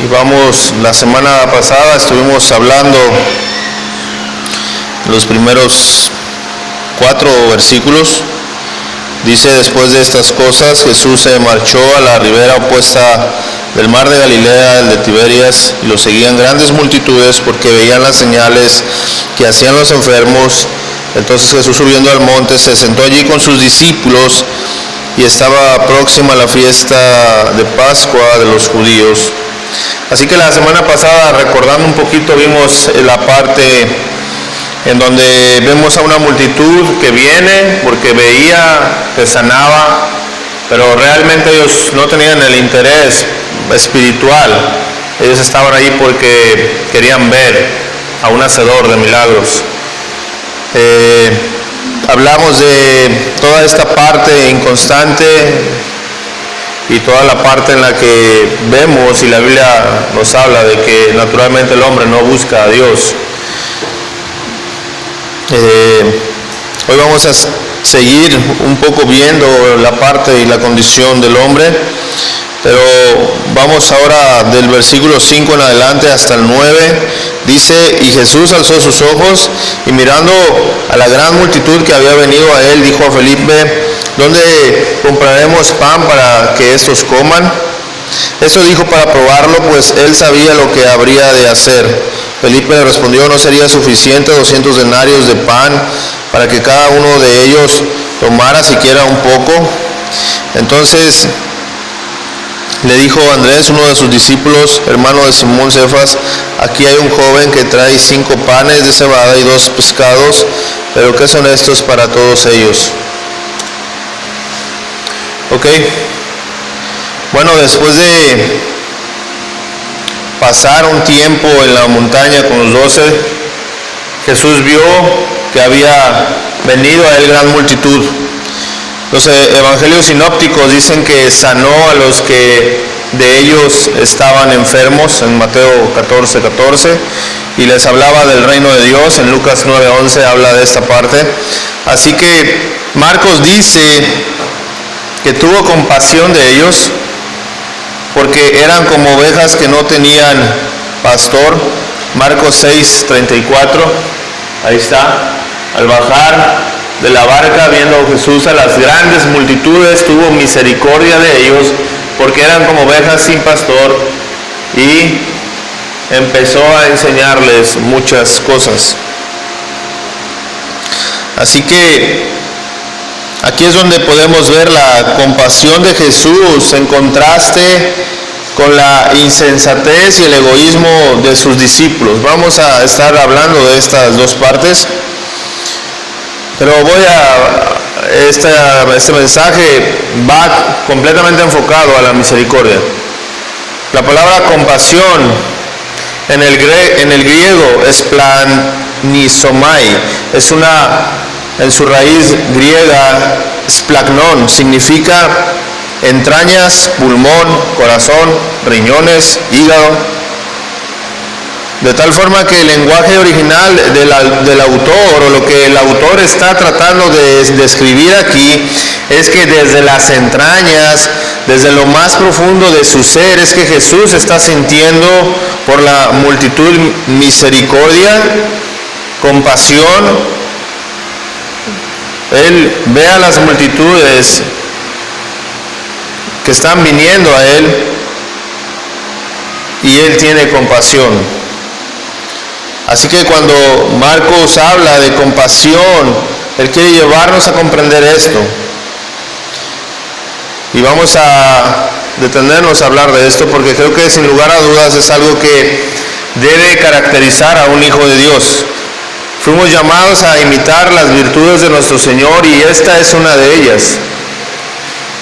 Y vamos, la semana pasada estuvimos hablando los primeros 4 versículos. Dice: después de estas cosas, Jesús se marchó a la ribera opuesta del mar de Galilea, el de Tiberias, y lo seguían grandes multitudes porque veían las señales que hacían los enfermos. Entonces Jesús, subiendo al monte, se sentó allí con sus discípulos, y estaba próxima la fiesta de Pascua de los judíos. Así que la semana pasada, recordando un poquito, vimos la parte en donde vemos a una multitud que viene porque veía que sanaba, pero realmente ellos no tenían el interés espiritual. Ellos estaban ahí porque querían ver a un hacedor de milagros. Hablamos de toda esta parte inconstante y toda la parte en la que vemos, y la Biblia nos habla de que naturalmente el hombre no busca a Dios. Hoy vamos a seguir un poco viendo la parte y la condición del hombre, pero vamos ahora del versículo 5 en adelante hasta el 9. Dice: y Jesús alzó sus ojos y mirando a la gran multitud que había venido a él, dijo a Felipe: ¿dónde compraremos pan para que estos coman? Esto dijo para probarlo, pues él sabía lo que habría de hacer. Felipe le respondió: ¿no sería suficiente 200 denarios de pan para que cada uno de ellos tomara siquiera un poco? Entonces le dijo Andrés, uno de sus discípulos, hermano de Simón Cefas: aquí hay un joven que trae 5 panes de cebada y 2 pescados, pero ¿qué son estos para todos ellos? Ok. Bueno, después de pasar un tiempo en la montaña con los 12, Jesús vio que había venido a él gran multitud. Los evangelios sinópticos dicen que sanó a los que de ellos estaban enfermos en Mateo 14:14, y les hablaba del reino de Dios. En Lucas 9:11 habla de esta parte. Así que Marcos dice que tuvo compasión de ellos porque eran como ovejas que no tenían pastor. Marcos 6:34, ahí está. Al bajar de la barca, viendo Jesús a las grandes multitudes, tuvo misericordia de ellos porque eran como ovejas sin pastor, y empezó a enseñarles muchas cosas. Así que aquí es donde podemos ver la compasión de Jesús en contraste con la insensatez y el egoísmo de sus discípulos. Vamos a estar hablando de estas dos partes, pero este mensaje va completamente enfocado a la misericordia. La palabra compasión en el griego es planisomai, en su raíz griega, splagnon, significa entrañas, pulmón, corazón, riñones, hígado. De tal forma que el lenguaje original del autor, o lo que el autor está tratando de describir aquí, es que desde las entrañas, desde lo más profundo de su ser, es que Jesús está sintiendo por la multitud misericordia, compasión. Él ve a las multitudes que están viniendo a él, y él tiene compasión. Así que cuando Marcos habla de compasión, él quiere llevarnos a comprender esto. Y vamos a detenernos a hablar de esto, porque creo que sin lugar a dudas es algo que debe caracterizar a un hijo de Dios. Fuimos llamados a imitar las virtudes de nuestro Señor, y esta es una de ellas.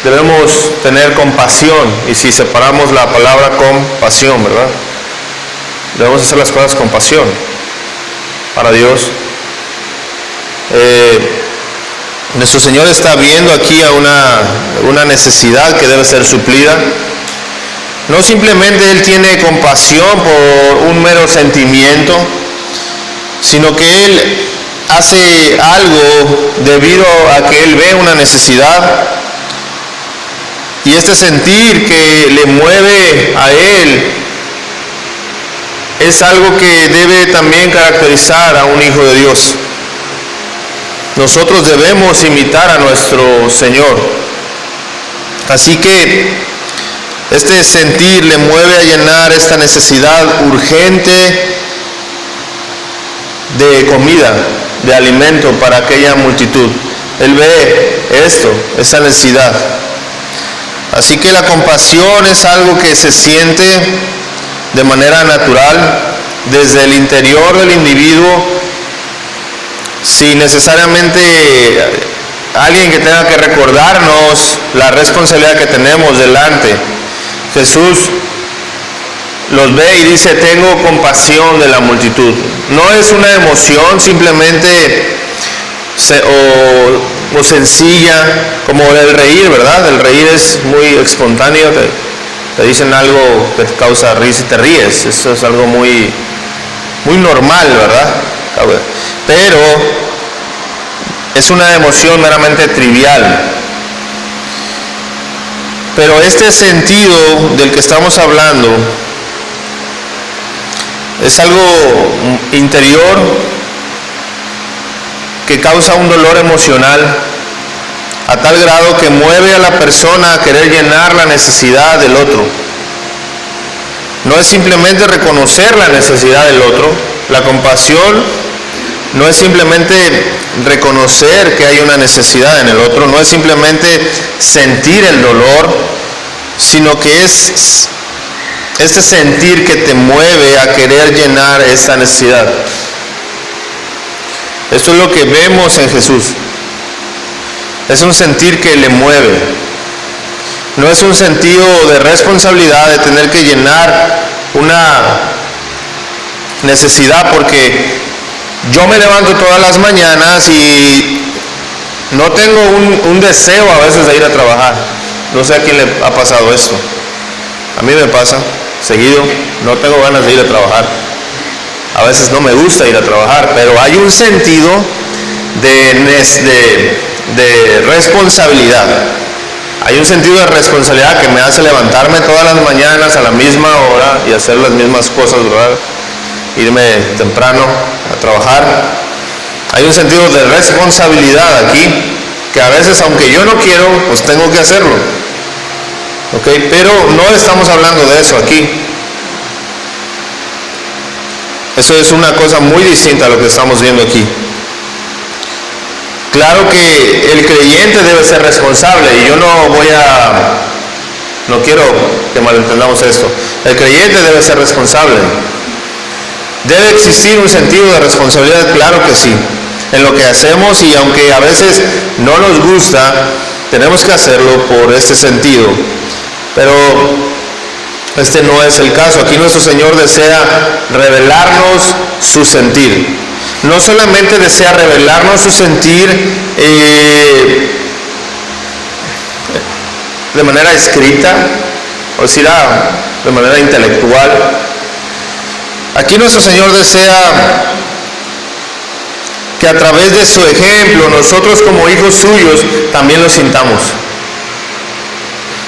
Debemos tener compasión, y si separamos la palabra compasión, ¿verdad? Debemos hacer las cosas con pasión para Dios. Nuestro Señor está viendo aquí a una necesidad que debe ser suplida. No simplemente Él tiene compasión por un mero sentimiento, sino que Él hace algo debido a que Él ve una necesidad, y este sentir que le mueve a Él es algo que debe también caracterizar a un hijo de Dios. Nosotros debemos imitar a nuestro Señor. Así que este sentir le mueve a llenar esta necesidad urgente de comida, de alimento para aquella multitud. Él ve esta necesidad. Así que la compasión es algo que se siente de manera natural desde el interior del individuo, sin necesariamente alguien que tenga que recordarnos la responsabilidad que tenemos delante. Jesús los ve y dice: tengo compasión de la multitud. No es una emoción simplemente o sencilla como el reír, ¿verdad? El reír es muy espontáneo, te dicen algo que te causa risa y te ríes. Eso es algo muy normal, ¿verdad? Pero es una emoción meramente trivial. Pero este sentido del que estamos hablando es algo interior que causa un dolor emocional a tal grado que mueve a la persona a querer llenar la necesidad del otro. No es simplemente reconocer la necesidad del otro. La compasión no es simplemente reconocer que hay una necesidad en el otro, no es simplemente sentir el dolor, sino que es este sentir que te mueve a querer llenar esta necesidad. Esto es lo que vemos en Jesús. Es un sentir que le mueve. No es un sentido de responsabilidad de tener que llenar una necesidad, porque yo me levanto todas las mañanas y no tengo un deseo a veces de ir a trabajar. No sé a quién le ha pasado esto. A mí me pasa seguido, no tengo ganas de ir a trabajar. A veces no me gusta ir a trabajar, pero hay un sentido de responsabilidad. Hay un sentido de responsabilidad que me hace levantarme todas las mañanas a la misma hora y hacer las mismas cosas, ¿verdad? Irme temprano a trabajar. Hay un sentido de responsabilidad aquí, que a veces, aunque yo no quiero, pues tengo que hacerlo. ¿Ok? Pero no estamos hablando de eso aquí. Eso es una cosa muy distinta a lo que estamos viendo aquí. Claro que el creyente debe ser responsable, y yo no quiero que malentendamos esto. El creyente debe ser responsable. Debe existir un sentido de responsabilidad, claro que sí, en lo que hacemos, y aunque a veces no nos gusta, tenemos que hacerlo por este sentido. Pero este no es el caso. Aquí nuestro Señor desea revelarnos su sentir. No solamente desea revelarnos su sentir de manera escrita, o decir, de manera intelectual. Aquí nuestro Señor desea que a través de su ejemplo nosotros como hijos suyos también lo sintamos.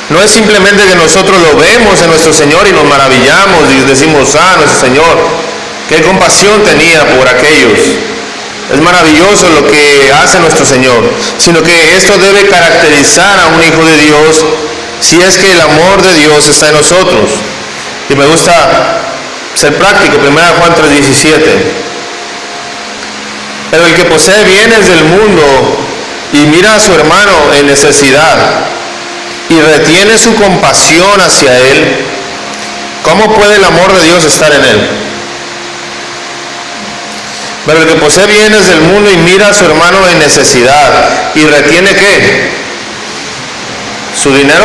No es simplemente que nosotros lo vemos en nuestro Señor y nos maravillamos y decimos: nuestro Señor, qué compasión tenía por aquellos. Es maravilloso lo que hace nuestro Señor. Sino que esto debe caracterizar a un hijo de Dios, si es que el amor de Dios está en nosotros. Y me gusta ser práctico. 1 Juan 3:17. Pero el que posee bienes del mundo y mira a su hermano en necesidad y retiene su compasión hacia él, ¿cómo puede el amor de Dios estar en él? Pero el que posee bienes del mundo y mira a su hermano en necesidad y retiene ¿qué? ¿Su dinero?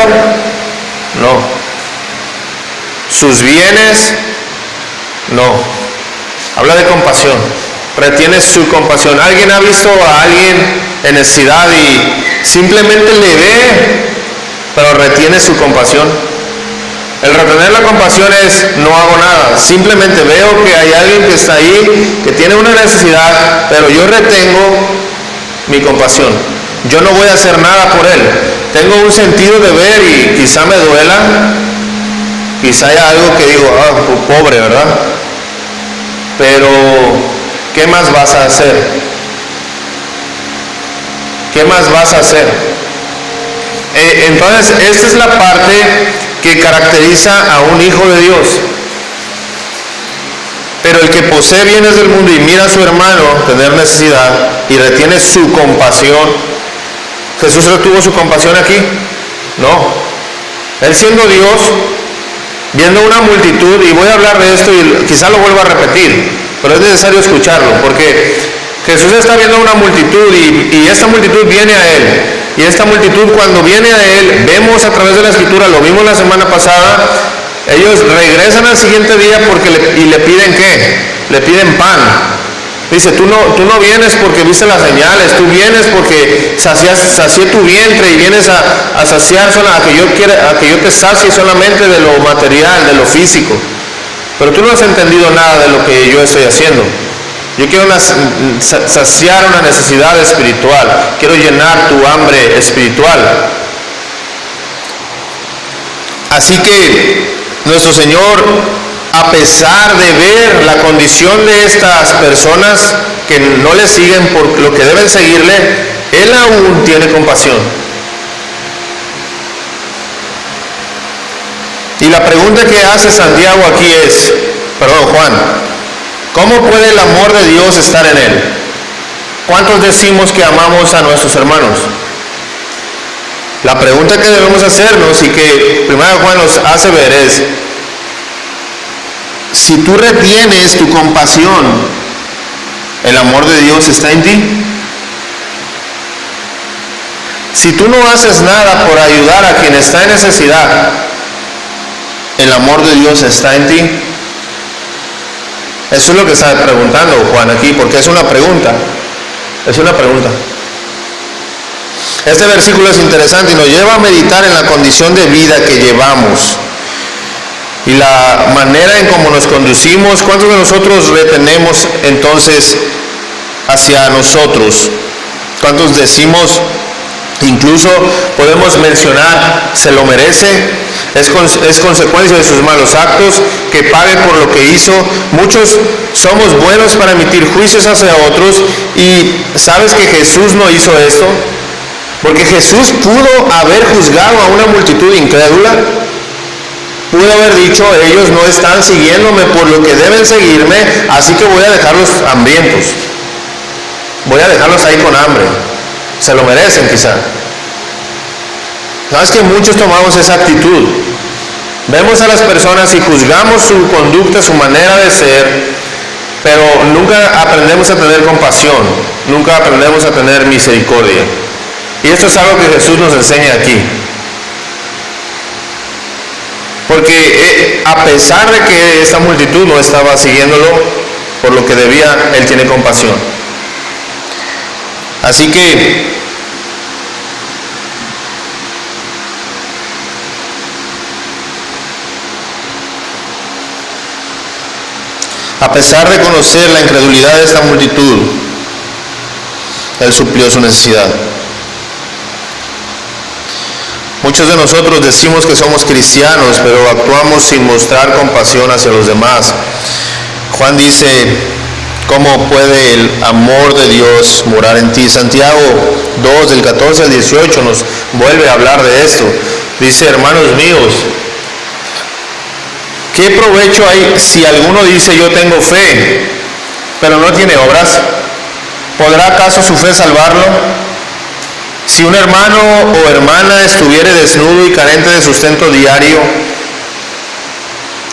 No. ¿Sus bienes? No. Habla de compasión. Retiene su compasión. ¿Alguien ha visto a alguien en necesidad y simplemente le ve, pero retiene su compasión? El retener la compasión es: no hago nada, simplemente veo que hay alguien que está ahí, que tiene una necesidad, pero yo retengo mi compasión. Yo no voy a hacer nada por él. Tengo un sentido de ver y quizá me duela, quizá haya algo que digo: pobre, ¿verdad? pero ¿qué más vas a hacer? ¿Qué más vas a hacer? Entonces, esta es la parte que caracteriza a un hijo de Dios. Pero el que posee bienes del mundo y mira a su hermano tener necesidad y retiene su compasión, ¿Jesús retuvo su compasión aquí? No. Él siendo Dios, viendo una multitud, y voy a hablar de esto y quizá lo vuelva a repetir, pero es necesario escucharlo, porque Jesús está viendo una multitud y esta multitud viene a Él. Y esta multitud, cuando viene a Él, vemos a través de la Escritura, lo vimos la semana pasada, ellos regresan al siguiente día porque le piden ¿qué? Le piden pan. Dice, tú no vienes porque viste las señales, tú vienes porque sacié tu vientre y vienes a saciar, a que yo te sacie solamente de lo material, de lo físico. Pero tú no has entendido nada de lo que yo estoy haciendo. Yo quiero saciar una necesidad espiritual, quiero llenar tu hambre espiritual. Así que nuestro Señor, a pesar de ver la condición de estas personas que no le siguen por lo que deben seguirle, Él aún tiene compasión. Y la pregunta que hace Santiago aquí es, Juan, ¿cómo puede el amor de Dios estar en Él? ¿Cuántos decimos que amamos a nuestros hermanos? La pregunta que debemos hacernos y que 1 Juan nos hace ver es, si tú retienes tu compasión, ¿el amor de Dios está en ti? Si tú no haces nada por ayudar a quien está en necesidad, ¿el amor de Dios está en ti? Eso es lo que está preguntando Juan aquí, porque es una pregunta. Es una pregunta. Este versículo es interesante y nos lleva a meditar en la condición de vida que llevamos y la manera en cómo nos conducimos. ¿Cuántos de nosotros retenemos entonces hacia nosotros? ¿Cuántos decimos, incluso podemos mencionar, se lo merece, es consecuencia de sus malos actos, que pague por lo que hizo? Muchos somos buenos para emitir juicios hacia otros, y ¿sabes que Jesús no hizo esto? Porque Jesús pudo haber juzgado a una multitud incrédula, pudo haber dicho, ellos no están siguiéndome por lo que deben seguirme, así que voy a dejarlos hambrientos, voy a dejarlos ahí con hambre, se lo merecen quizá. ¿Sabes que muchos tomamos esa actitud? Vemos a las personas y juzgamos su conducta, su manera de ser, pero nunca aprendemos a tener compasión, nunca aprendemos a tener misericordia. Y esto es algo que Jesús nos enseña aquí. Porque a pesar de que esta multitud no estaba siguiéndolo por lo que debía, Él tiene compasión. Así que a pesar de conocer la incredulidad de esta multitud, Él suplió su necesidad. Muchos de nosotros decimos que somos cristianos, pero actuamos sin mostrar compasión hacia los demás. Juan dice, ¿cómo puede el amor de Dios morar en ti? Santiago 2, del 14 al 18, nos vuelve a hablar de esto. Dice, hermanos míos, ¿qué provecho hay si alguno dice yo tengo fe, pero no tiene obras? ¿Podrá acaso su fe salvarlo? Si un hermano o hermana estuviere desnudo y carente de sustento diario,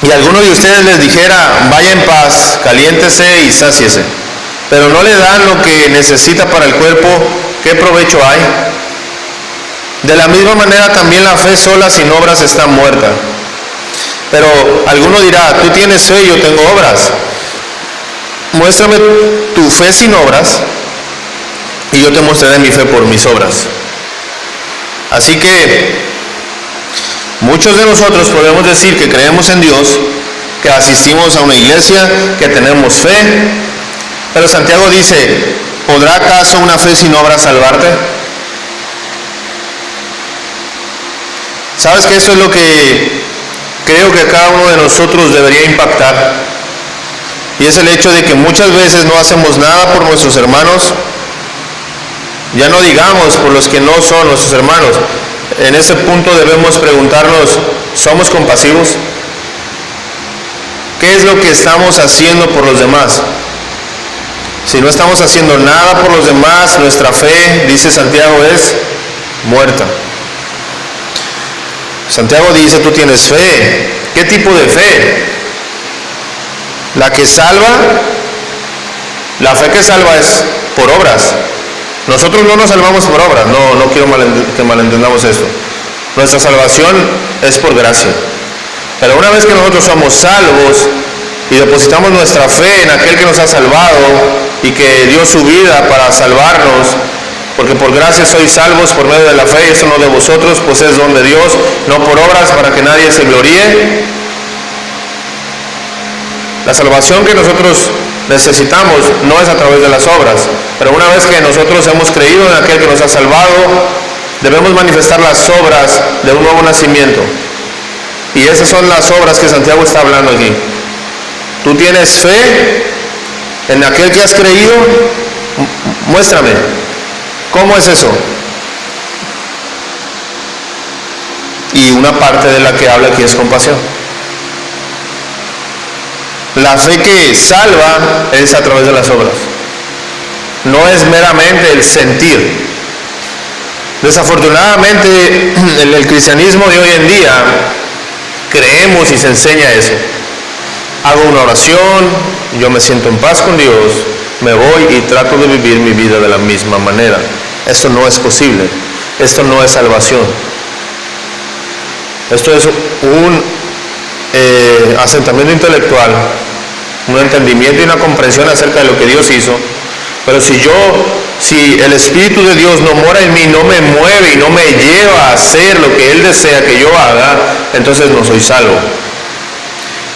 y alguno de ustedes les dijera, vaya en paz, caliéntese y sáciese, pero no le dan lo que necesita para el cuerpo, ¿qué provecho hay? De la misma manera también la fe sola sin obras está muerta. Pero alguno dirá, tú tienes fe, yo tengo obras. Muéstrame tu fe sin obras, y yo te mostraré mi fe por mis obras. Así que muchos de nosotros podemos decir que creemos en Dios, que asistimos a una iglesia, que tenemos fe, pero Santiago dice, ¿podrá acaso una fe sin obras salvarte? ¿Sabes que eso es lo que creo que cada uno de nosotros debería impactar? y es el hecho de que muchas veces no hacemos nada por nuestros hermanos, ya no digamos por los que no son nuestros hermanos. En ese punto debemos preguntarnos, ¿somos compasivos? ¿Qué es lo que estamos haciendo por los demás? Si no estamos haciendo nada por los demás, nuestra fe, dice Santiago, es muerta. Santiago dice, tú tienes fe. ¿Qué tipo de fe? La que salva. La fe que salva es por obras. Nosotros no nos salvamos por obras, no quiero que malentendamos esto. Nuestra salvación es por gracia. Pero una vez que nosotros somos salvos y depositamos nuestra fe en aquel que nos ha salvado y que dio su vida para salvarnos, porque por gracia sois salvos por medio de la fe, y eso no de vosotros, pues es don de Dios, no por obras para que nadie se gloríe. La salvación que nosotros necesitamos no es a través de las obras, pero una vez que nosotros hemos creído en aquel que nos ha salvado, debemos manifestar las obras de un nuevo nacimiento. Y esas son las obras que Santiago está hablando aquí. Tú tienes fe en aquel que has creído, muéstrame. ¿Cómo es eso? Y una parte de la que habla aquí es compasión. La fe que salva es a través de las obras. No es meramente el sentir. Desafortunadamente, en el cristianismo de hoy en día, creemos y se enseña eso. Hago una oración, yo me siento en paz con Dios, me voy y trato de vivir mi vida de la misma manera. Esto no es posible. Esto no es salvación. Esto es un asentamiento intelectual, un entendimiento y una comprensión acerca de lo que Dios hizo. Pero si el Espíritu de Dios no mora en mí, no me mueve y no me lleva a hacer lo que Él desea que yo haga, entonces no soy salvo.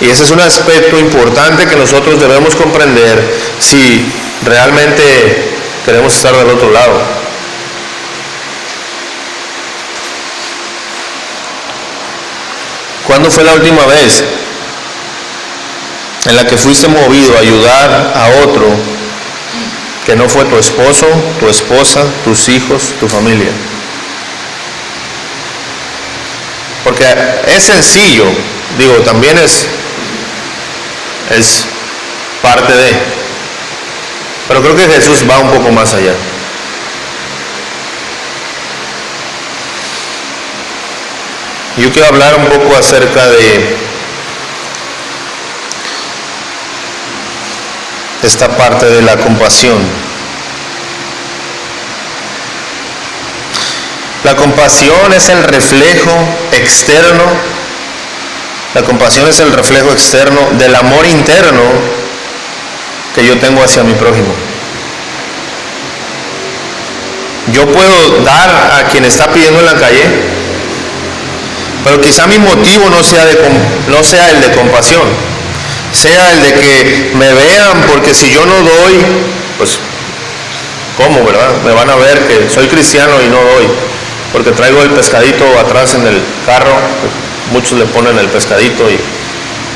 Y ese es un aspecto importante que nosotros debemos comprender si realmente queremos estar del otro lado. ¿Cuándo fue la última vez en la que fuiste movido a ayudar a otro que no fue tu esposo, tu esposa, tus hijos, tu familia? Porque es sencillo, también es parte de, pero creo que Jesús va un poco más allá. Yo quiero hablar un poco acerca de esta parte de la compasión. La compasión es el reflejo externo. La compasión es el reflejo externo del amor interno que yo tengo hacia mi prójimo. Yo puedo dar a quien está pidiendo en la calle, pero quizá mi motivo no sea el de compasión, sea el de que me vean, porque si yo no doy, pues ¿cómo, verdad? Me van a ver que soy cristiano y no doy, porque traigo el pescadito atrás en el carro. Muchos le ponen el pescadito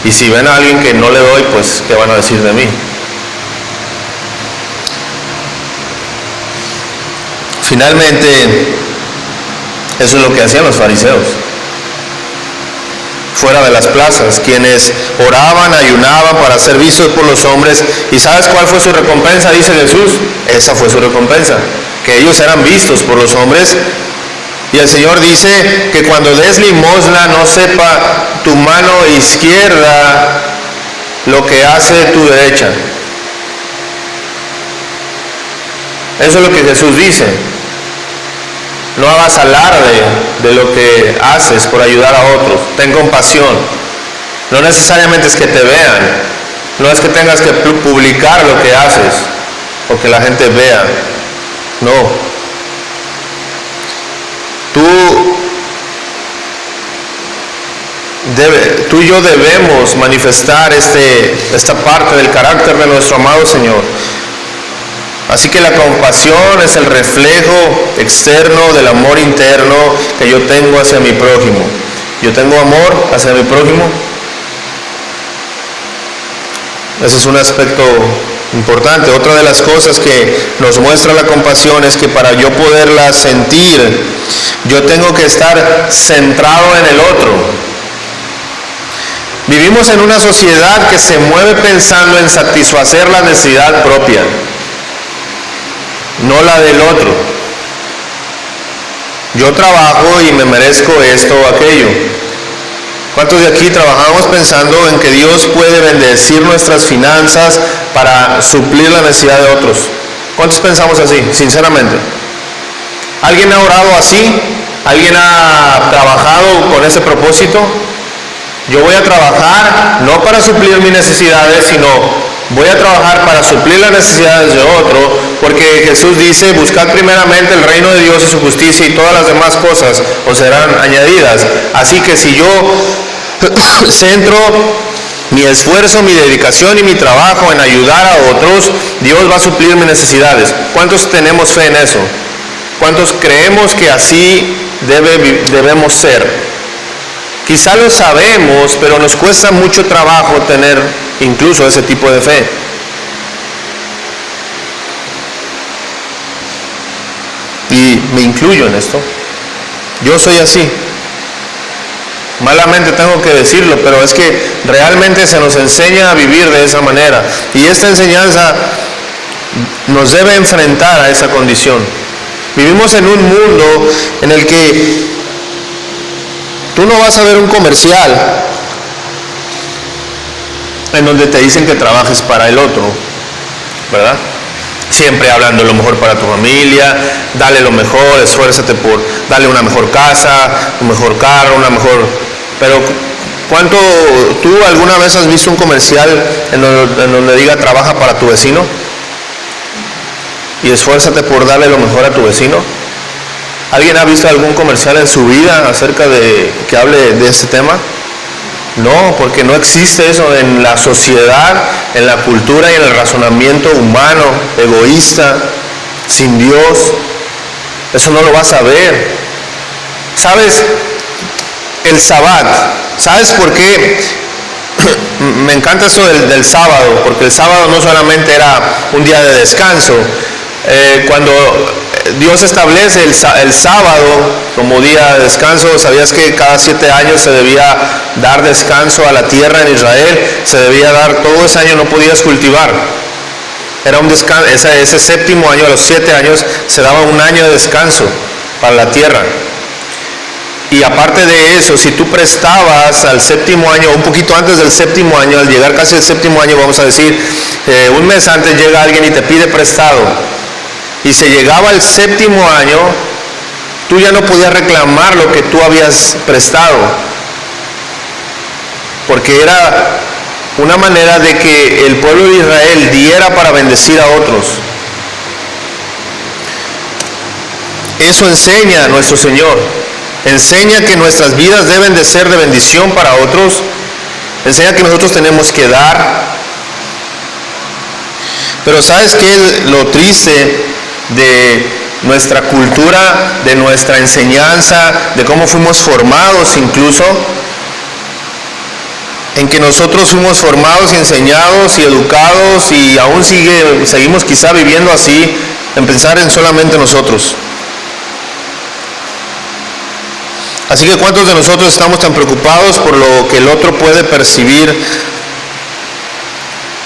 y si ven a alguien que no le doy, pues ¿qué van a decir de mí? Finalmente, eso es lo que hacían los fariseos fuera de las plazas, quienes oraban, ayunaban para ser vistos por los hombres. ¿Y sabes cuál fue su recompensa? Dice Jesús, esa fue su recompensa, que ellos eran vistos por los hombres. Y el Señor dice que cuando des limosna no sepa tu mano izquierda lo que hace tu derecha. Eso es lo que Jesús dice. No hagas alarde de lo que haces por ayudar a otros. Ten compasión. No necesariamente es que te vean. No es que tengas que publicar lo que haces o que la gente vea. No. Tú y yo debemos manifestar esta parte del carácter de nuestro amado Señor. Así que la compasión es el reflejo externo del amor interno que yo tengo hacia mi prójimo. Yo tengo amor hacia mi prójimo. Ese es un aspecto importante. Otra de las cosas que nos muestra la compasión es que para yo poderla sentir, yo tengo que estar centrado en el otro. Vivimos en una sociedad que se mueve pensando en satisfacer la necesidad propia, no la del otro. Yo trabajo y me merezco esto o aquello. ¿Cuántos de aquí trabajamos pensando en que Dios puede bendecir nuestras finanzas para suplir la necesidad de otros? ¿Cuántos pensamos así, sinceramente? ¿Alguien ha orado así? ¿Alguien ha trabajado con ese propósito? Yo voy a trabajar no para suplir mis necesidades, sino voy a trabajar para suplir las necesidades de otro, porque Jesús dice, buscad primeramente el reino de Dios y su justicia, y todas las demás cosas os serán añadidas. Así que si yo centro mi esfuerzo, mi dedicación y mi trabajo en ayudar a otros, Dios va a suplir mis necesidades. ¿Cuántos tenemos fe en eso? ¿Cuántos creemos que así debemos ser? Quizá lo sabemos, pero nos cuesta mucho trabajo tener incluso ese tipo de fe. Y me incluyo en esto. Yo soy así. Malamente tengo que decirlo, pero es que realmente se nos enseña a vivir de esa manera. Y esta enseñanza nos debe enfrentar a esa condición. Vivimos en un mundo en el que tú no vas a ver un comercial en donde te dicen que trabajes para el otro, ¿verdad? Siempre hablando lo mejor para tu familia, dale lo mejor, esfuérzate por darle una mejor casa, un mejor carro, una mejor... Pero ¿cuánto tú alguna vez has visto un comercial en donde diga trabaja para tu vecino? Y esfuérzate por darle lo mejor a tu vecino. ¿Alguien ha visto algún comercial en su vida acerca de que hable de este tema? No, porque no existe eso en la sociedad, en la cultura y en el razonamiento humano, egoísta, sin Dios. Eso no lo vas a ver. ¿Sabes? El Sabbat. ¿Sabes por qué? Me encanta eso del sábado, porque el sábado no solamente era un día de descanso. Cuando Dios establece el sábado como día de descanso, ¿sabías que cada 7 años se debía dar descanso a la tierra en Israel? Se debía dar, todo ese año no podías cultivar. Era un descanso, ese séptimo año, a los 7 años, se daba un año de descanso para la tierra. Y aparte de eso, si tú prestabas al séptimo año, un poquito antes del séptimo año, al llegar casi al séptimo año, vamos a decir, un mes antes llega alguien y te pide prestado, y se llegaba al séptimo año, tú ya no podías reclamar lo que tú habías prestado, porque era una manera de que el pueblo de Israel diera para bendecir a otros. Eso enseña a nuestro Señor. Enseña que nuestras vidas deben de ser de bendición para otros. Enseña que nosotros tenemos que dar. Pero ¿sabes qué es lo triste de nuestra cultura, de nuestra enseñanza, de cómo fuimos formados incluso? En que nosotros fuimos formados y enseñados y educados y aún seguimos quizá viviendo así, en pensar en solamente nosotros. Así que ¿cuántos de nosotros estamos tan preocupados por lo que el otro puede percibir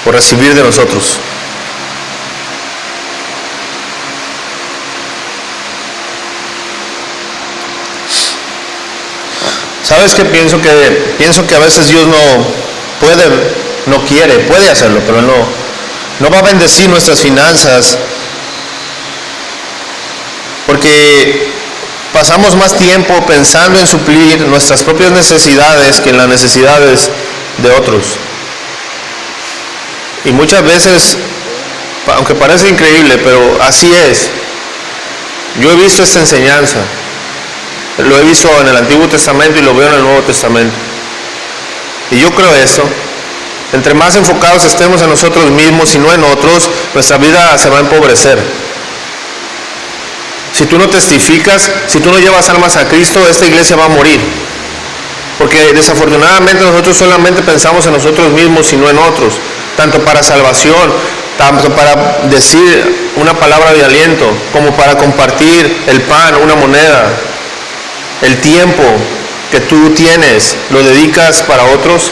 o recibir de nosotros? ¿Sabes qué pienso? Pienso que a veces Dios puede hacerlo, pero no va a bendecir nuestras finanzas, porque pasamos más tiempo pensando en suplir nuestras propias necesidades que en las necesidades de otros. Y muchas veces, aunque parece increíble, pero así es. Yo he visto esta enseñanza. Lo he visto en el Antiguo Testamento y lo veo en el Nuevo Testamento. Y yo creo eso. Entre más enfocados estemos en nosotros mismos y no en otros, nuestra vida se va a empobrecer. Si tú no testificas, si tú no llevas almas a Cristo, esta iglesia va a morir. Porque desafortunadamente nosotros solamente pensamos en nosotros mismos y no en otros. tanto para salvación, tanto para decir una palabra de aliento, como para compartir el pan, una moneda. El tiempo que tú tienes, ¿lo dedicas para otros?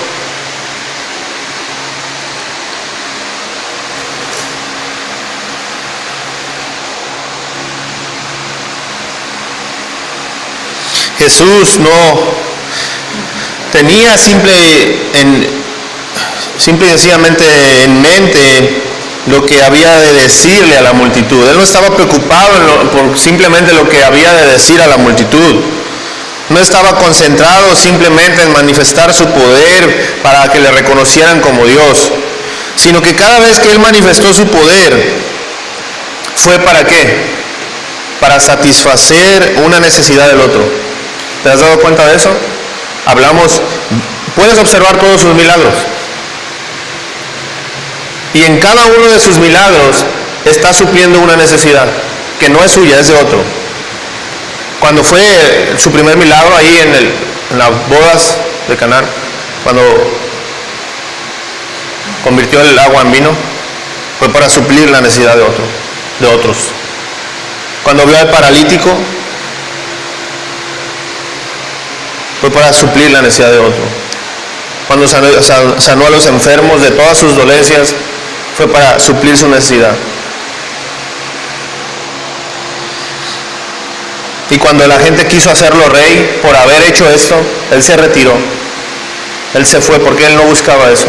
Jesús no tenía simple y sencillamente en mente lo que había de decirle a la multitud. Él no estaba preocupado por simplemente lo que había de decir a la multitud. No estaba concentrado simplemente en manifestar su poder para que le reconocieran como Dios, sino que cada vez que Él manifestó su poder, ¿fue para qué? Para satisfacer una necesidad del otro. ¿Te has dado cuenta de eso? Puedes observar todos sus milagros. Y en cada uno de sus milagros está supliendo una necesidad, que no es suya, es de otro. Cuando fue su primer milagro ahí en las bodas de Caná, cuando convirtió el agua en vino, fue para suplir la necesidad de otros. Cuando vio al paralítico, fue para suplir la necesidad de otro. Cuando sanó a los enfermos de todas sus dolencias, fue para suplir su necesidad. Y cuando la gente quiso hacerlo rey por haber hecho esto, Él se retiró. Él se fue porque Él no buscaba eso.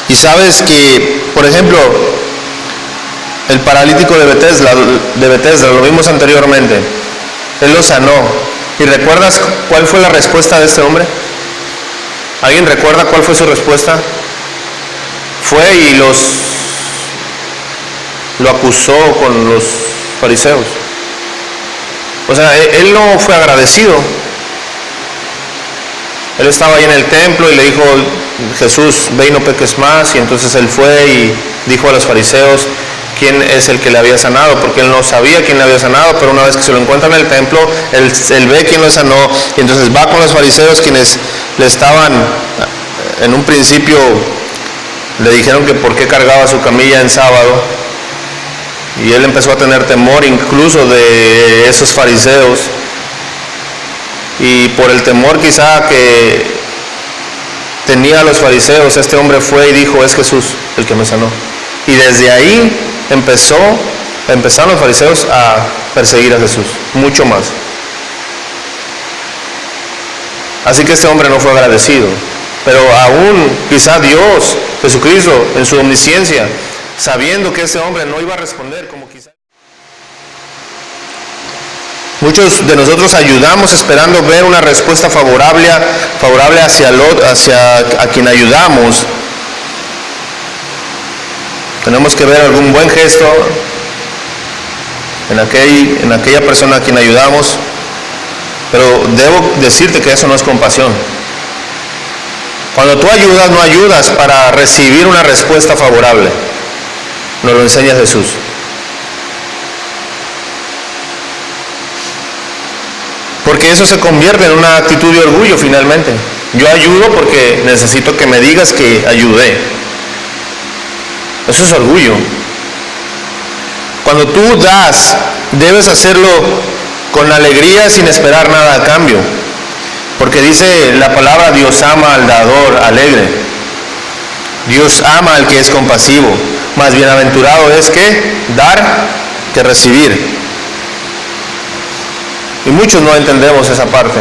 Y sabes que, por ejemplo, el paralítico de Bethesda, lo vimos anteriormente, Él lo sanó. ¿Y recuerdas cuál fue la respuesta de este hombre? ¿Alguien recuerda cuál fue su respuesta? Fue y lo acusó con los fariseos. O sea, él no fue agradecido. Él estaba ahí en el templo y le dijo, Jesús, ve y no peques más. Y entonces él fue y dijo a los fariseos quién es el que le había sanado, porque él no sabía quién le había sanado, pero una vez que se lo encuentra en el templo, él ve quién lo sanó, y entonces va con los fariseos, quienes le estaban, en un principio, le dijeron que por qué cargaba su camilla en sábado, y él empezó a tener temor incluso de esos fariseos, y por el temor quizá que tenía a los fariseos, este hombre fue y dijo, es Jesús el que me sanó. Y desde ahí empezaron los fariseos a perseguir a Jesús, mucho más. Así que este hombre no fue agradecido, pero aún quizá Dios, Jesucristo, en su omnisciencia, sabiendo que ese hombre no iba a responder como quizá. Muchos de nosotros ayudamos esperando ver una respuesta favorable hacia a quien ayudamos. Tenemos que ver algún buen gesto en aquella persona a quien ayudamos, pero debo decirte que eso no es compasión. Cuando tú ayudas, no ayudas para recibir una respuesta favorable. Nos lo enseña Jesús. Porque eso se convierte en una actitud de orgullo finalmente. Yo ayudo porque necesito que me digas que ayudé. Eso es orgullo. Cuando tú das, debes hacerlo con alegría sin esperar nada a cambio. Porque dice la palabra, Dios ama al dador alegre. Dios ama al que es compasivo. Más bienaventurado es que dar que recibir. Y muchos no entendemos esa parte.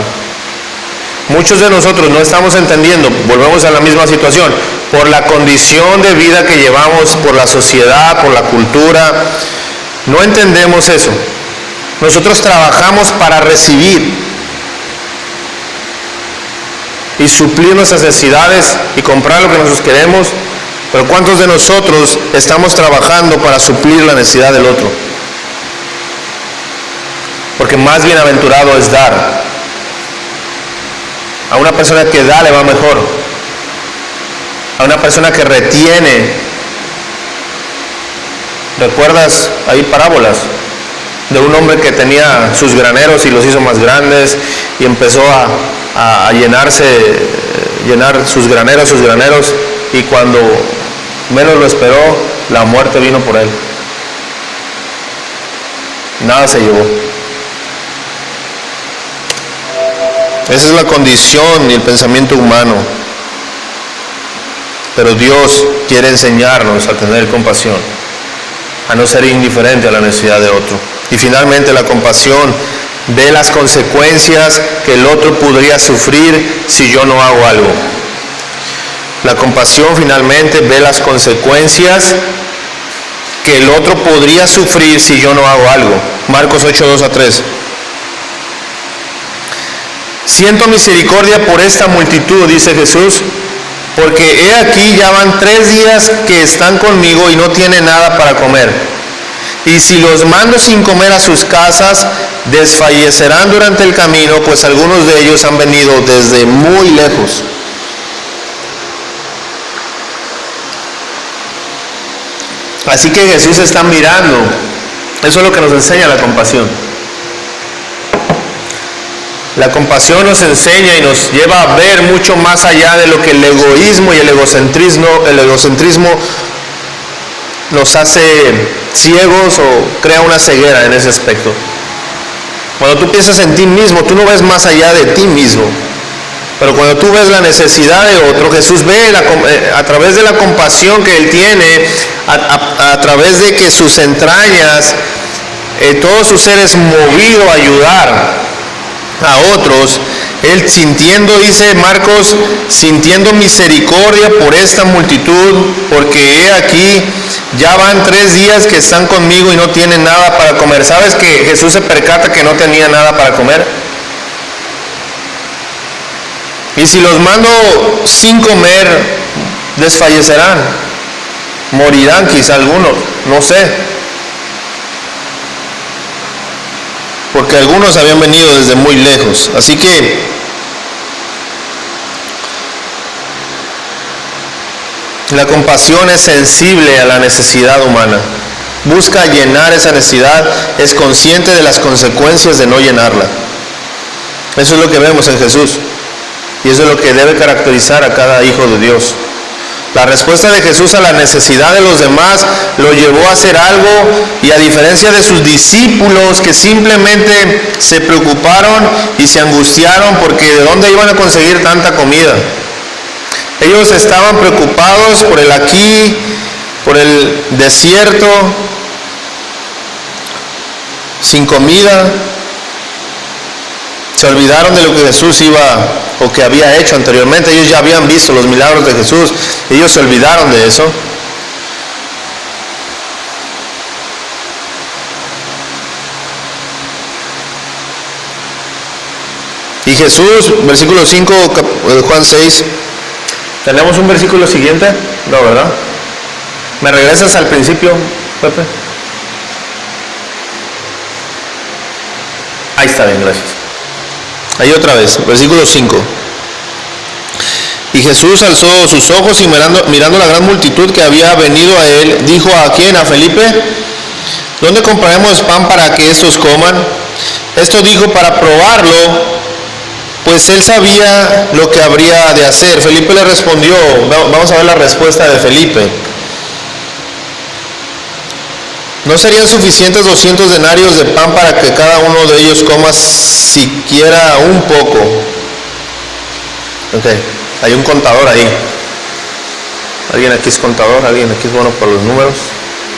Muchos de nosotros no estamos entendiendo, volvemos a la misma situación, por la condición de vida que llevamos, por la sociedad, por la cultura, no entendemos eso. Nosotros trabajamos para recibir y suplir nuestras necesidades y comprar lo que nosotros queremos, pero ¿cuántos de nosotros estamos trabajando para suplir la necesidad del otro? Porque más bienaventurado es dar. A una persona que da le va mejor. A una persona que retiene ¿Recuerdas ahí parábolas de un hombre que tenía sus graneros y los hizo más grandes y empezó a llenar sus graneros, y cuando menos lo esperó, la muerte vino por él? Nada se llevó. Esa es la condición y el pensamiento humano. Pero Dios quiere enseñarnos a tener compasión, a no ser indiferente a la necesidad de otro. Y finalmente, la compasión ve las consecuencias que el otro podría sufrir si yo no hago algo. La compasión finalmente ve las consecuencias que el otro podría sufrir si yo no hago algo. Marcos 8, 2-3. Siento misericordia por esta multitud, dice Jesús, porque he aquí ya van 3 días que están conmigo y no tienen nada para comer. Y si los mando sin comer a sus casas, desfallecerán durante el camino, pues algunos de ellos han venido desde muy lejos. Así que Jesús está mirando. Eso es lo que nos enseña la compasión. La compasión nos enseña y nos lleva a ver mucho más allá de lo que el egoísmo y el egocentrismo nos hace ciegos o crea una ceguera en ese aspecto. Cuando tú piensas en ti mismo, tú no ves más allá de ti mismo. Pero cuando tú ves la necesidad de otro, Jesús ve a través de la compasión que Él tiene, a través de que sus entrañas, todo su ser es movido a ayudar a otros. Él sintiendo, dice Marcos, sintiendo misericordia por esta multitud, porque he aquí, ya van 3 días que están conmigo y no tienen nada para comer. ¿Sabes que Jesús se percata que no tenía nada para comer? Y si los mando sin comer, desfallecerán, morirán quizá algunos, no sé. Porque algunos habían venido desde muy lejos. Así que la compasión es sensible a la necesidad humana. Busca llenar esa necesidad, es consciente de las consecuencias de no llenarla. Eso es lo que vemos en Jesús. Y eso es lo que debe caracterizar a cada hijo de Dios. La respuesta de Jesús a la necesidad de los demás lo llevó a hacer algo, y a diferencia de sus discípulos que simplemente se preocuparon y se angustiaron porque de dónde iban a conseguir tanta comida. Ellos estaban preocupados por el aquí, por el desierto, sin comida. Se olvidaron de lo que Jesús o que había hecho anteriormente. Ellos ya habían visto los milagros de Jesús. Ellos se olvidaron de eso. Y Jesús, versículo 5 de Juan 6. ¿Tenemos un versículo siguiente? No, ¿verdad? ¿Me regresas al principio, Pepe? Ahí está bien, gracias. Ahí otra vez, versículo 5. Y Jesús alzó sus ojos y mirando la gran multitud que había venido a él, dijo ¿a quién? A Felipe: ¿dónde compraremos pan para que estos coman? Esto dijo para probarlo, pues él sabía lo que habría de hacer. Felipe le respondió, vamos a ver la respuesta de Felipe. ¿No serían suficientes 200 denarios de pan para que cada uno de ellos coma siquiera un poco? Ok, hay un contador ahí. ¿Alguien aquí es contador? ¿Alguien aquí es bueno por los números?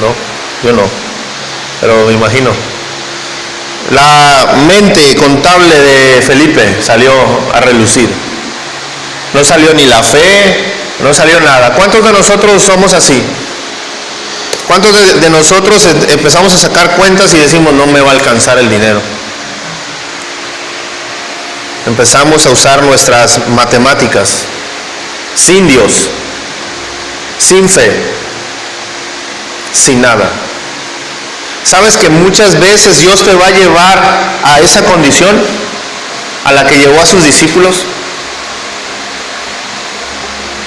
No, yo no, pero me imagino. La mente contable de Felipe salió a relucir. No salió ni la fe, no salió nada. ¿Cuántos de nosotros somos así? ¿Cuántos de nosotros empezamos a sacar cuentas y decimos no me va a alcanzar el dinero? Empezamos a usar nuestras matemáticas sin Dios, sin fe, sin nada. ¿Sabes que muchas veces Dios te va a llevar a esa condición a la que llevó a sus discípulos?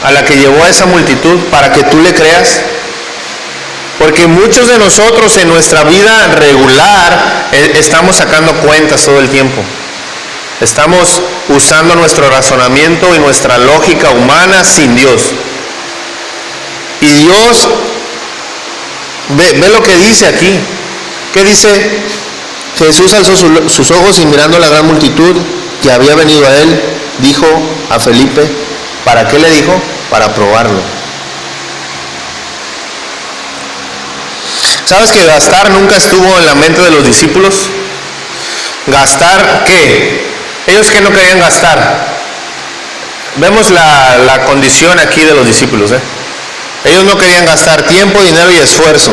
A la que llevó a esa multitud, para que tú le creas. Porque muchos de nosotros en nuestra vida regular estamos sacando cuentas todo el tiempo. Estamos usando nuestro razonamiento y nuestra lógica humana sin Dios. Y Dios, ve lo que dice aquí. ¿Qué dice? Jesús alzó sus ojos y mirando a la gran multitud que había venido a él, dijo a Felipe, ¿para qué le dijo? Para probarlo. ¿Sabes que gastar nunca estuvo en la mente de los discípulos? ¿Gastar qué? Ellos que no querían gastar. Vemos la condición aquí de los discípulos. Ellos no querían gastar tiempo, dinero y esfuerzo.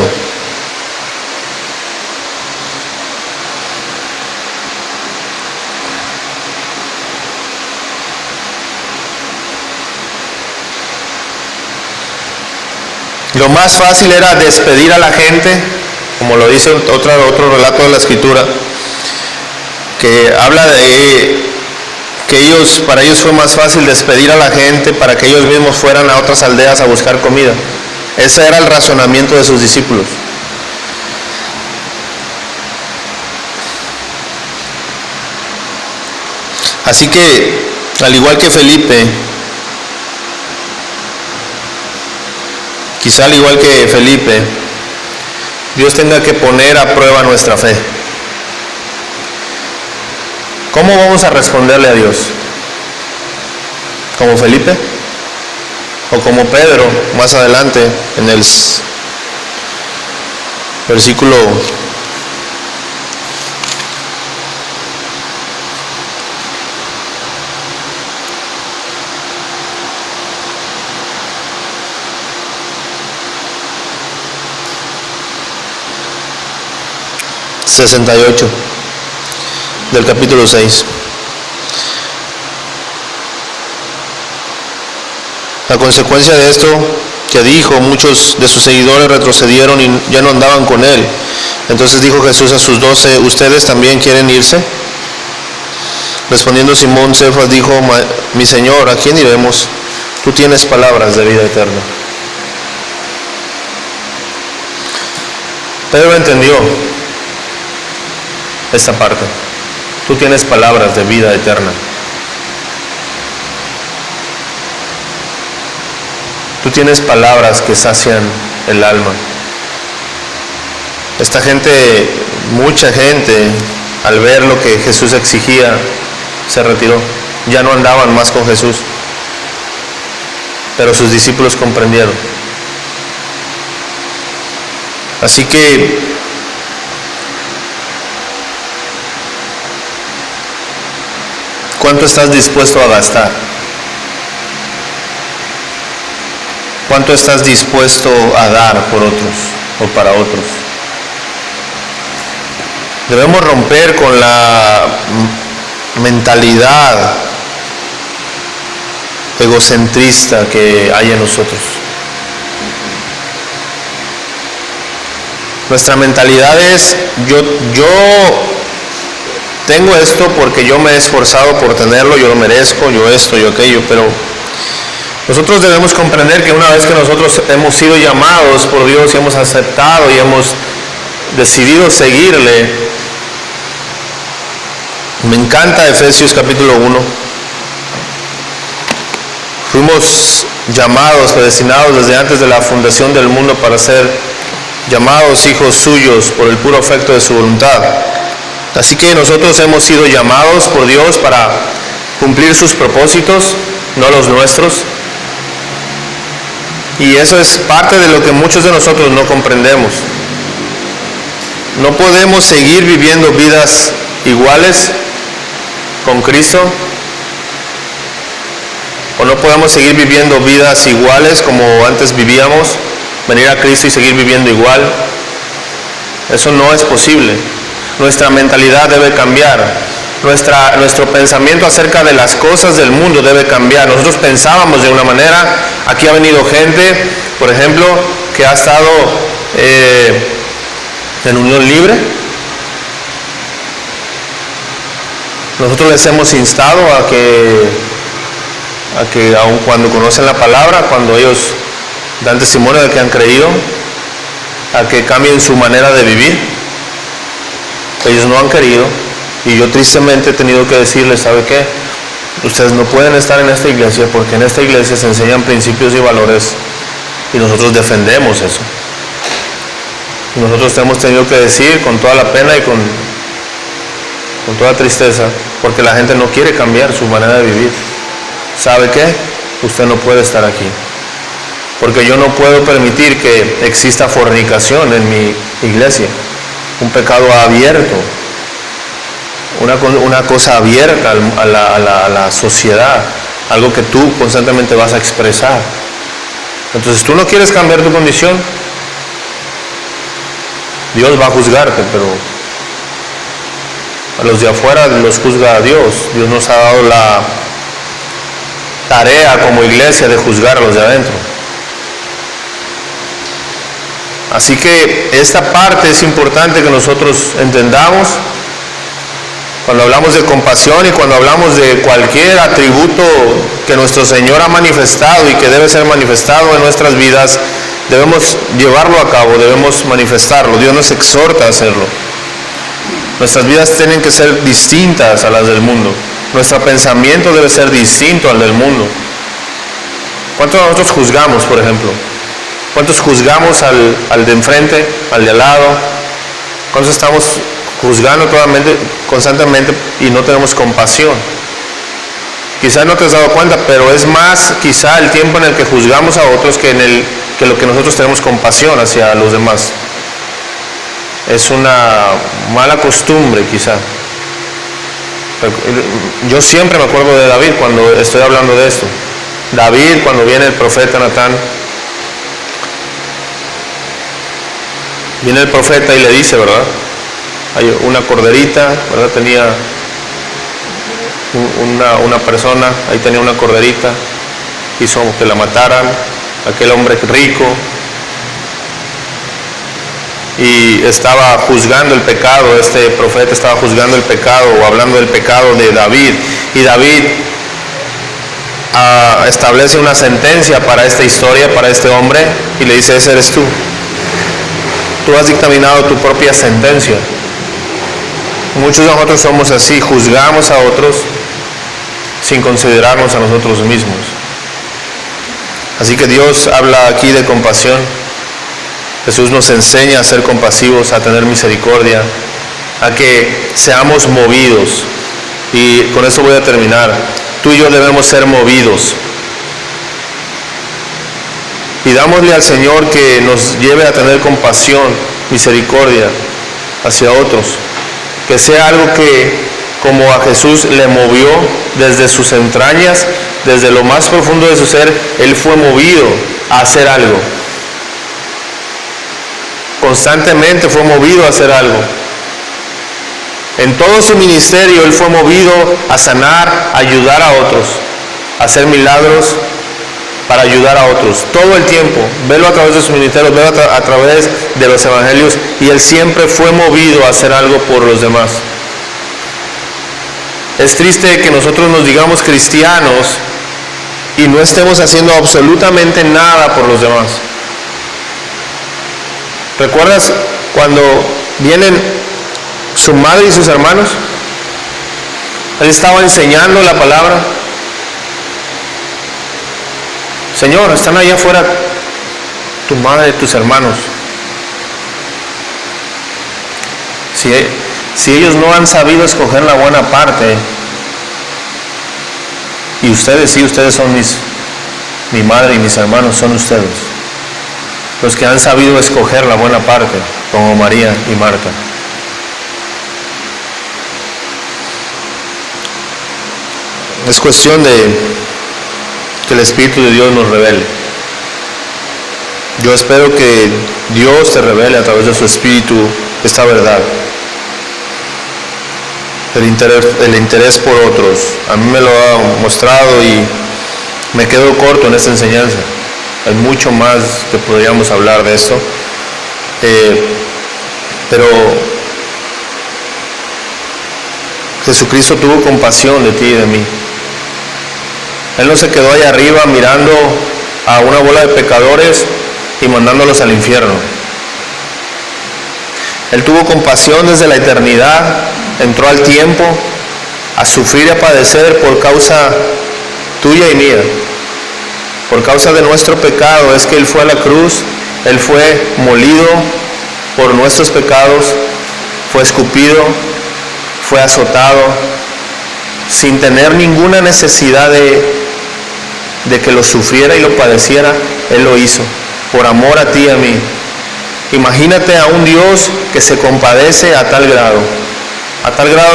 Lo más fácil era despedir a la gente, como lo dice otro relato de la Escritura, que habla de que para ellos fue más fácil despedir a la gente para que ellos mismos fueran a otras aldeas a buscar comida. Ese era el razonamiento de sus discípulos. Así que, al igual que Felipe, quizá al igual que Felipe, Dios tenga que poner a prueba nuestra fe. ¿Cómo vamos a responderle a Dios? ¿Como Felipe? ¿O como Pedro, más adelante, en el versículo 68 del capítulo 6. A consecuencia de esto que dijo, muchos de sus seguidores retrocedieron y ya no andaban con él. Entonces dijo Jesús a sus 12, ¿ustedes también quieren irse? Respondiendo Simón Cefas dijo, mi Señor, ¿a quién iremos? Tú tienes palabras de vida eterna. Pedro entendió esta parte. Tú tienes palabras de vida eterna. Tú tienes palabras que sacian el alma. Esta gente, mucha gente, al ver lo que Jesús exigía, se retiró. Ya no andaban más con Jesús. Pero sus discípulos comprendieron. Así que ¿cuánto estás dispuesto a gastar? ¿Cuánto estás dispuesto a dar por otros o para otros? Debemos romper con la mentalidad egocentrista que hay en nosotros. Nuestra mentalidad es, yo tengo esto porque yo me he esforzado por tenerlo, yo lo merezco, yo esto, yo aquello, pero nosotros debemos comprender que una vez que nosotros hemos sido llamados por Dios y hemos aceptado y hemos decidido seguirle, me encanta Efesios capítulo 1, fuimos llamados, predestinados desde antes de la fundación del mundo para ser llamados hijos suyos por el puro afecto de su voluntad. Así que nosotros hemos sido llamados por Dios para cumplir sus propósitos, no los nuestros. Y eso es parte de lo que muchos de nosotros no comprendemos. No podemos seguir viviendo vidas iguales con Cristo, o no podemos seguir viviendo vidas iguales como antes vivíamos, venir a Cristo y seguir viviendo igual. Eso no es posible. Nuestra mentalidad debe cambiar. Nuestro pensamiento acerca de las cosas del mundo debe cambiar. Nosotros pensábamos de una manera. Aquí ha venido gente, por ejemplo, que ha estado en unión libre. Nosotros les hemos instado a que aun cuando conocen la palabra, cuando ellos dan testimonio de que han creído, a que cambien su manera de vivir. Ellos no han querido, y yo tristemente he tenido que decirles, ¿sabe qué? Ustedes no pueden estar en esta iglesia porque en esta iglesia se enseñan principios y valores y nosotros defendemos eso. Y nosotros hemos tenido que decir con toda la pena y con toda tristeza, porque la gente no quiere cambiar su manera de vivir. ¿Sabe qué? Usted no puede estar aquí. Porque yo no puedo permitir que exista fornicación en mi iglesia. Un pecado abierto. Una cosa abierta a la sociedad. Algo que tú constantemente vas a expresar. Entonces tú no quieres cambiar tu condición. Dios va a juzgarte, pero a los de afuera los juzga a Dios. Dios nos ha dado la tarea como iglesia de juzgar a los de adentro. Así que esta parte es importante que nosotros entendamos cuando hablamos de compasión y cuando hablamos de cualquier atributo que nuestro Señor ha manifestado y que debe ser manifestado en nuestras vidas. Debemos llevarlo a cabo, debemos manifestarlo. Dios nos exhorta a hacerlo. Nuestras vidas tienen que ser distintas a las del mundo. Nuestro pensamiento debe ser distinto al del mundo. ¿Cuántos de nosotros juzgamos, por ejemplo? ¿Cuántos juzgamos al de enfrente, al de al lado? ¿Cuántos estamos juzgando constantemente y no tenemos compasión? Quizás no te has dado cuenta, pero es más quizá el tiempo en el que juzgamos a otros que lo que nosotros tenemos compasión hacia los demás. Es una mala costumbre quizá. Yo siempre me acuerdo de David cuando estoy hablando de esto. David, cuando viene el profeta Natán, viene el profeta y le dice, ¿verdad? Hay una corderita, ¿verdad? Tenía una persona, ahí tenía una corderita, hizo que la mataran, aquel hombre rico, y estaba juzgando el pecado. Este profeta estaba juzgando el pecado o hablando del pecado de David, y David establece una sentencia para esta historia, para este hombre, y le dice, ese eres tú. Tú has dictaminado tu propia sentencia. Muchos de nosotros somos así, juzgamos a otros sin considerarnos a nosotros mismos. Así que Dios habla aquí de compasión. Jesús nos enseña a ser compasivos, a tener misericordia, a que seamos movidos. Y con eso voy a terminar. Tú y yo debemos ser movidos. Pidámosle al Señor que nos lleve a tener compasión, misericordia hacia otros. Que sea algo que, como a Jesús le movió desde sus entrañas, desde lo más profundo de su ser, Él fue movido a hacer algo. Constantemente fue movido a hacer algo. En todo su ministerio Él fue movido a sanar, a ayudar a otros, a hacer milagros para ayudar a otros. Todo el tiempo, velo a través de su ministerio, velo a través de los evangelios, y Él siempre fue movido a hacer algo por los demás. Es triste que nosotros nos digamos cristianos y no estemos haciendo absolutamente nada por los demás. ¿Recuerdas cuando vienen su madre y sus hermanos? Él estaba enseñando la palabra. Señor, están allá afuera tu madre y tus hermanos. Si ellos no han sabido escoger la buena parte, y ustedes sí, ustedes son mi madre y mis hermanos, son ustedes los que han sabido escoger la buena parte, como María y Marta. Es cuestión de que el Espíritu de Dios nos revele. Yo espero que Dios te revele a través de su Espíritu esta verdad. El interés por otros. A mí me lo ha mostrado y me quedo corto en esta enseñanza. Hay mucho más que podríamos hablar de esto. Pero Jesucristo tuvo compasión de ti y de mí. Él no se quedó allá arriba mirando a una bola de pecadores y mandándolos al infierno. Él tuvo compasión desde la eternidad, entró al tiempo a sufrir y a padecer por causa tuya y mía. Por causa de nuestro pecado es que Él fue a la cruz, Él fue molido por nuestros pecados, fue escupido, fue azotado, sin tener ninguna necesidad de que lo sufriera y lo padeciera. Él lo hizo, por amor a ti y a mí. Imagínate a un Dios que se compadece a tal grado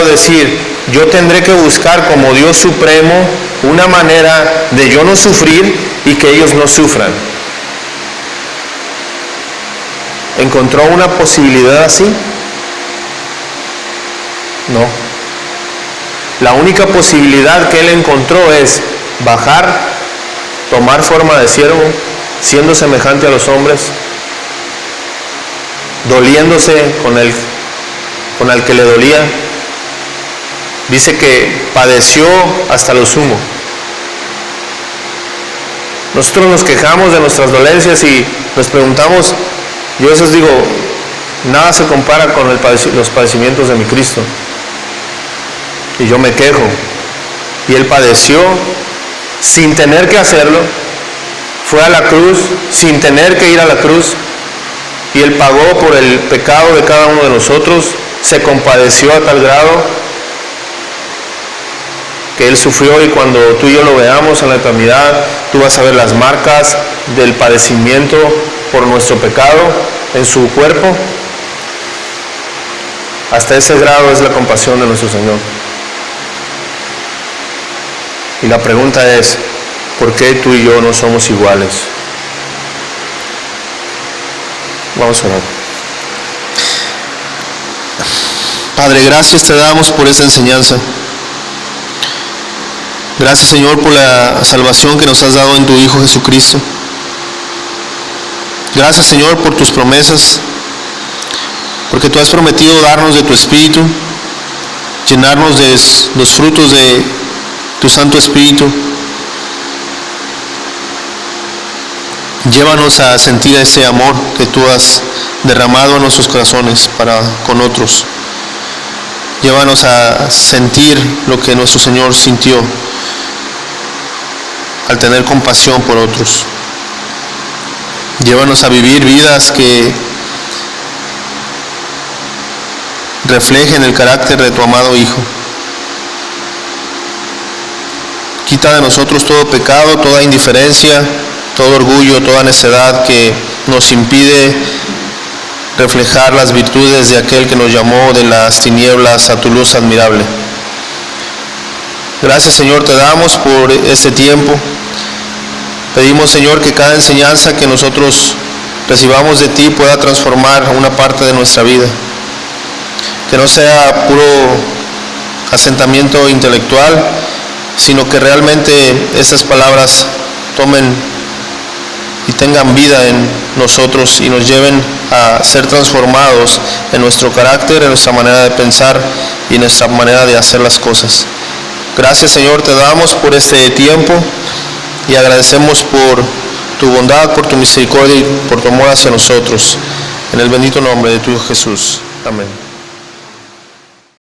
de decir, yo tendré que buscar como Dios supremo una manera de yo no sufrir y que ellos no sufran. ¿Encontró una posibilidad así? No. La única posibilidad que Él encontró es bajar, tomar forma de siervo, siendo semejante a los hombres, doliéndose con el que le dolía. Dice que padeció hasta lo sumo. Nosotros nos quejamos de nuestras dolencias y nos preguntamos, yo a veces digo, nada se compara con los padecimientos de mi Cristo. Y yo me quejo. Y Él padeció sin tener que hacerlo, fue a la cruz sin tener que ir a la cruz, y Él pagó por el pecado de cada uno de nosotros, se compadeció a tal grado que Él sufrió, y cuando tú y yo lo veamos en la eternidad, tú vas a ver las marcas del padecimiento por nuestro pecado en su cuerpo. Hasta ese grado es la compasión de nuestro Señor. Y la pregunta es, ¿por qué tú y yo no somos iguales? Vamos a orar. Padre, gracias te damos por esta enseñanza. Gracias, Señor, por la salvación que nos has dado en tu Hijo Jesucristo. Gracias, Señor, por tus promesas, porque tú has prometido darnos de tu Espíritu, llenarnos de los frutos de tu Santo Espíritu. Llévanos a sentir ese amor que tú has derramado en nuestros corazones para con otros. Llévanos a sentir lo que nuestro Señor sintió al tener compasión por otros. Llévanos a vivir vidas que reflejen el carácter de tu amado Hijo. Quita de nosotros todo pecado, toda indiferencia, todo orgullo, toda necedad que nos impide reflejar las virtudes de aquel que nos llamó de las tinieblas a tu luz admirable. Gracias, Señor, te damos por este tiempo. Pedimos, Señor, que cada enseñanza que nosotros recibamos de ti pueda transformar una parte de nuestra vida. Que no sea puro asentamiento intelectual, sino que realmente estas palabras tomen y tengan vida en nosotros y nos lleven a ser transformados en nuestro carácter, en nuestra manera de pensar y en nuestra manera de hacer las cosas. Gracias, Señor, te damos por este tiempo y agradecemos por tu bondad, por tu misericordia y por tu amor hacia nosotros. En el bendito nombre de tu Hijo Jesús. Amén.